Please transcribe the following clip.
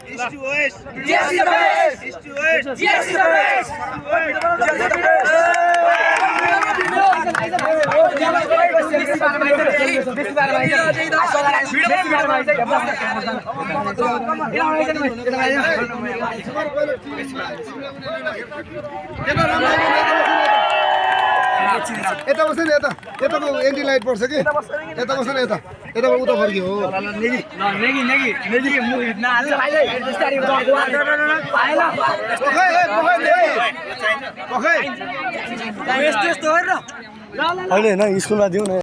East to west. Yes, the best. East to west. Yes, the best. यता बस्छ नि यता यताको एन्टी लाइट पर्छ कि यता बस्छ नि यता यताबाट उता फर्कियो हो अहिले होइन स्कुलमा दिउँ न